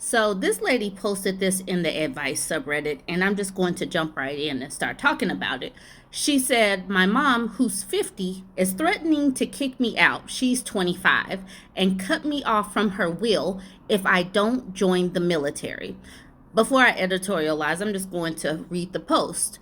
So this lady posted this in the advice subreddit, and I'm just going to jump right in and start talking about it. She said, my mom, who's 50, is threatening to kick me out. She's 25 and cut me off from her will if I don't join the military. Before I editorialize, I'm just going to read the post.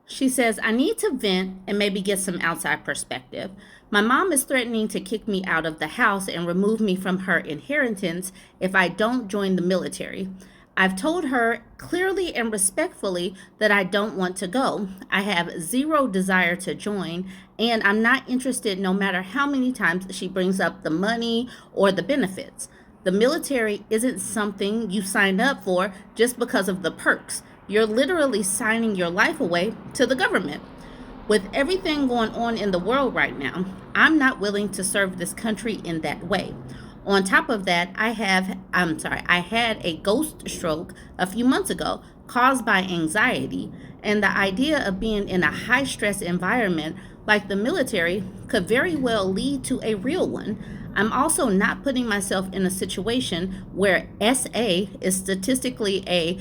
She says, I need to vent and maybe get some outside perspective. My mom is threatening to kick me out of the house and remove me from her inheritance if I don't join the military. I've told her clearly and respectfully that I don't want to go. I have zero desire to join, and I'm not interested no matter how many times she brings up the money or the benefits. The military isn't something you sign up for just because of the perks. You're literally signing your life away to the government. With everything going on in the world right now, I'm not willing to serve this country in that way. On top of that, I had a ghost stroke a few months ago caused by anxiety, and the idea of being in a high stress environment like the military could very well lead to a real one. I'm also not putting myself in a situation where SA is statistically a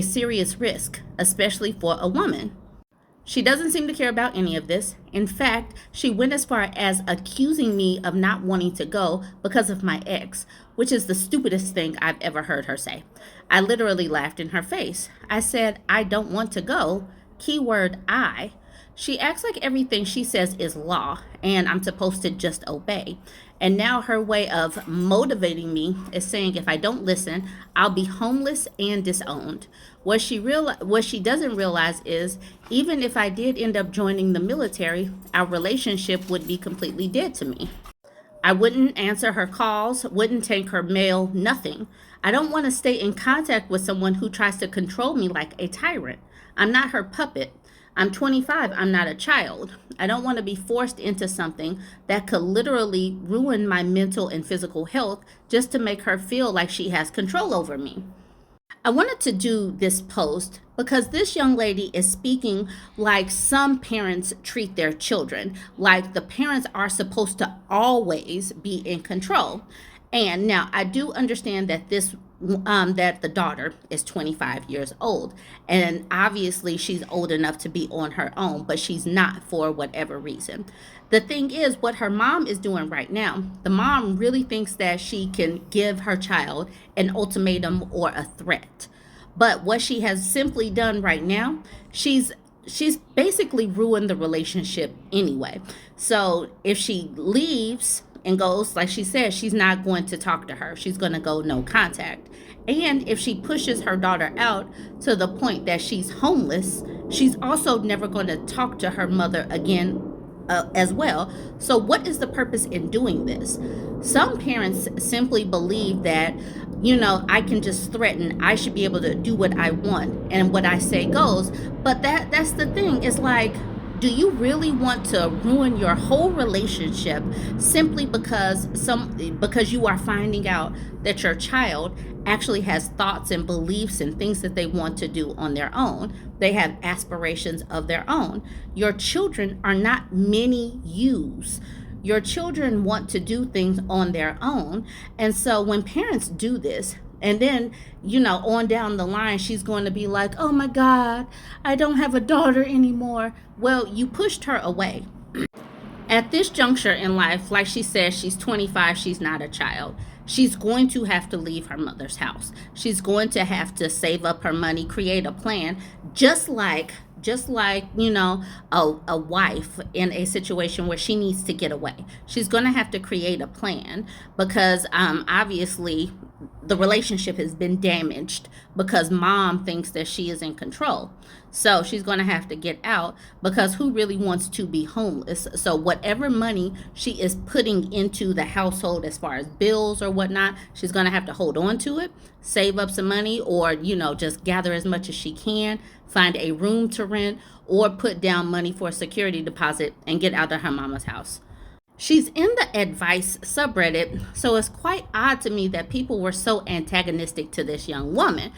serious risk, especially for a woman. She doesn't seem to care about any of this. In fact, she went as far as accusing me of not wanting to go because of my ex, which is the stupidest thing I've ever heard her say. I literally laughed in her face. I said, I don't want to go. Keyword I. She acts like everything she says is law and I'm supposed to just obey. And now her way of motivating me is saying if I don't listen, I'll be homeless and disowned. What she doesn't realize is even if I did end up joining the military, our relationship would be completely dead to me. I wouldn't answer her calls, wouldn't take her mail, nothing. I don't want to stay in contact with someone who tries to control me like a tyrant. I'm not her puppet. I'm 25, I'm not a child. I don't want to be forced into something that could literally ruin my mental and physical health just to make her feel like she has control over me. I wanted to do this post because this young lady is speaking like some parents treat their children, like the parents are supposed to always be in control. And now I do understand that that the daughter is 25 years old, and obviously she's old enough to be on her own, but she's not for whatever reason. The thing is, what her mom is doing right now, the mom really thinks that she can give her child an ultimatum or a threat. But what she has simply done right now, she's basically ruined the relationship anyway. So if she leaves and goes, like she said, she's not going to talk to her. She's going to go no contact. And if she pushes her daughter out to the point that she's homeless, she's also never going to talk to her mother again as well. So what is the purpose in doing this? Some parents simply believe that, I can just threaten. I should be able to do what I want and what I say goes. But that's the thing. It's like, do you really want to ruin your whole relationship simply because you are finding out that your child actually has thoughts and beliefs and things that they want to do on their own? They have aspirations of their own. Your children are not mini yous. Your children want to do things on their own. And so when parents do this, and then, on down the line, she's going to be like, oh my God, I don't have a daughter anymore. Well, you pushed her away. At this juncture in life, like she says, she's 25, she's not a child. She's going to have to leave her mother's house. She's going to have to save up her money, create a plan, just like a wife in a situation where she needs to get away. She's going to have to create a plan because obviously the relationship has been damaged because mom thinks that she is in control. So she's going to have to get out because who really wants to be homeless? So whatever money she is putting into the household as far as bills or whatnot, she's going to have to hold on to it, save up some money, or, just gather as much as she can, find a room to rent, or put down money for a security deposit and get out of her mama's house. She's in the advice subreddit, so it's quite odd to me that people were so antagonistic to this young woman.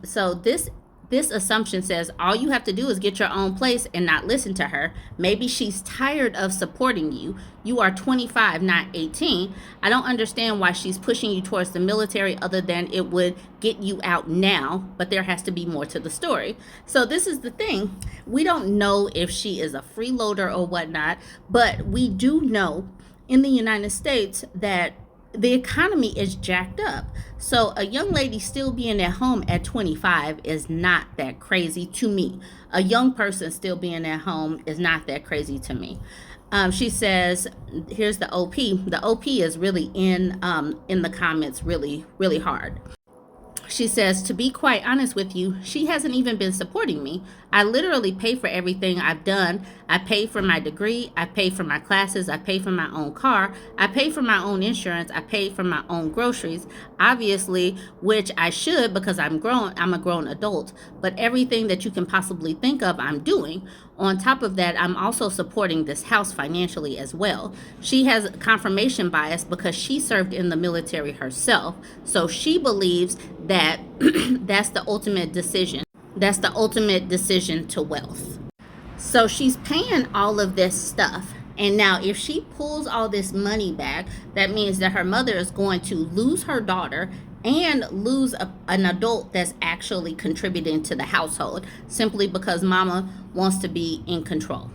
So this This assumption says all you have to do is get your own place and not listen to her. Maybe she's tired of supporting you. You are 25, not 18. I don't understand why she's pushing you towards the military other than it would get you out now, but there has to be more to the story. So this is the thing. We don't know if she is a freeloader or whatnot, but we do know in the United States that the economy is jacked up. So a young lady still being at home at 25 is not that crazy to me. A young person still being at home is not that crazy to me. She says, here's the OP. The OP is really in the comments really, really hard. She says, to be quite honest with you, she hasn't even been supporting me. I literally pay for everything I've done. I pay for my degree. I pay for my classes. I pay for my own car. I pay for my own insurance. I pay for my own groceries, obviously, which I should because I'm a grown adult. But everything that you can possibly think of, I'm doing. On top of that, I'm also supporting this house financially as well. She has confirmation bias because she served in the military herself. So she believes that that's the ultimate decision. That's the ultimate decision to wealth. So she's paying all of this stuff. And now, if she pulls all this money back, that means that her mother is going to lose her daughter and lose an adult that's actually contributing to the household simply because mama wants to be in control.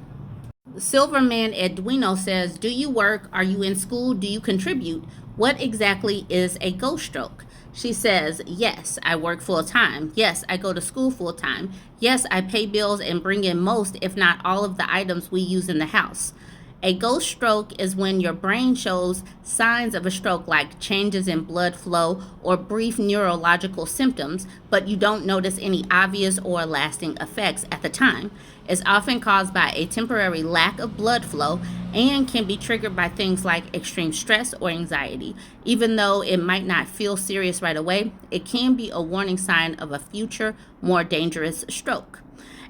Silverman Edwino says, do you work? Are you in school? Do you contribute? What exactly is a ghost stroke? She says, yes, I work full time. Yes, I go to school full time. Yes, I pay bills and bring in most, if not all of the items we use in the house. A ghost stroke is when your brain shows signs of a stroke like changes in blood flow or brief neurological symptoms, but you don't notice any obvious or lasting effects at the time. It's often caused by a temporary lack of blood flow and can be triggered by things like extreme stress or anxiety. Even though it might not feel serious right away, it can be a warning sign of a future, more dangerous stroke.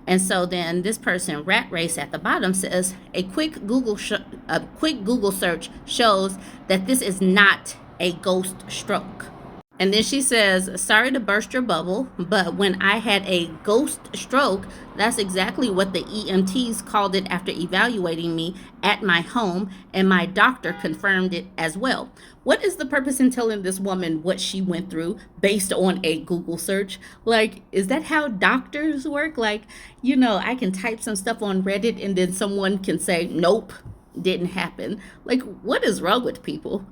And so then this person, Rat Race at the bottom, says a quick Google search shows that this is not a ghost stroke. And then she says, sorry to burst your bubble, but when I had a ghost stroke, that's exactly what the EMTs called it after evaluating me at my home, and my doctor confirmed it as well. What is the purpose in telling this woman what she went through based on a Google search? Like, is that how doctors work? Like, I can type some stuff on Reddit and then someone can say, nope, didn't happen. Like, what is wrong with people?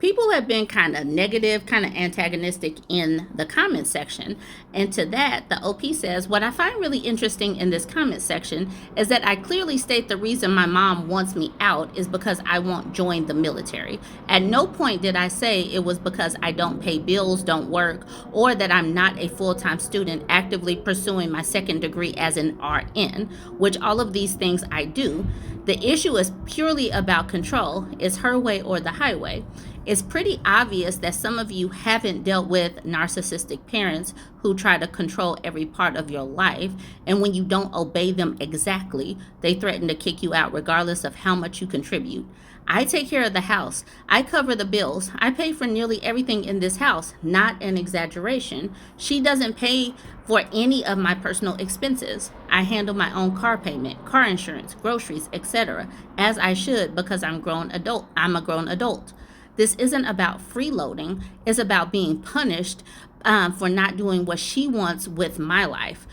People have been kind of negative, kind of antagonistic in the comment section. And to that, the OP says, what I find really interesting in this comment section is that I clearly state the reason my mom wants me out is because I won't join the military. At no point did I say it was because I don't pay bills, don't work, or that I'm not a full-time student actively pursuing my second degree as an RN, which all of these things I do. The issue is purely about control. It's her way or the highway. It's pretty obvious that some of you haven't dealt with narcissistic parents who try to control every part of your life, and when you don't obey them exactly, they threaten to kick you out regardless of how much you contribute. I take care of the house. I cover the bills. I pay for nearly everything in this house, not an exaggeration. She doesn't pay for any of my personal expenses. I handle my own car payment, car insurance, groceries, etc., as I should because I'm a grown adult. This isn't about freeloading. It's about being punished for not doing what she wants with my life.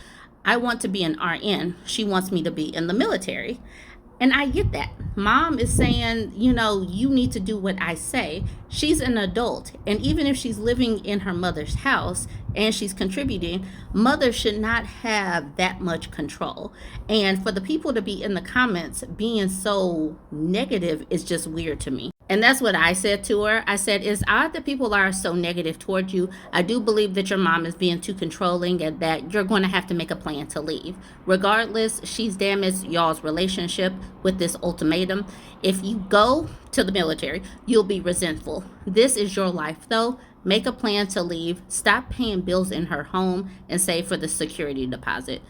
I want to be an RN. She wants me to be in the military. And I get that. Mom is saying, you need to do what I say. She's an adult. And even if she's living in her mother's house and she's contributing, mother should not have that much control. And for the people to be in the comments being so negative is just weird to me. And that's what I said to her. I said, it's odd that people are so negative toward you. I do believe that your mom is being too controlling and that you're going to have to make a plan to leave. Regardless, she's damaged y'all's relationship with this ultimatum. If you go to the military, you'll be resentful. This is your life, though. Make a plan to leave. Stop paying bills in her home and save for the security deposit.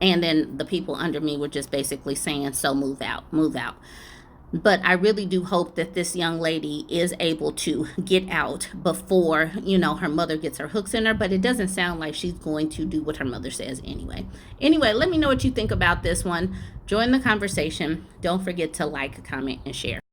And then the people under me were just basically saying, so move out, move out. But I really do hope that this young lady is able to get out before, her mother gets her hooks in her. But it doesn't sound like she's going to do what her mother says anyway. Anyway, let me know what you think about this one. Join the conversation. Don't forget to like, comment, and share.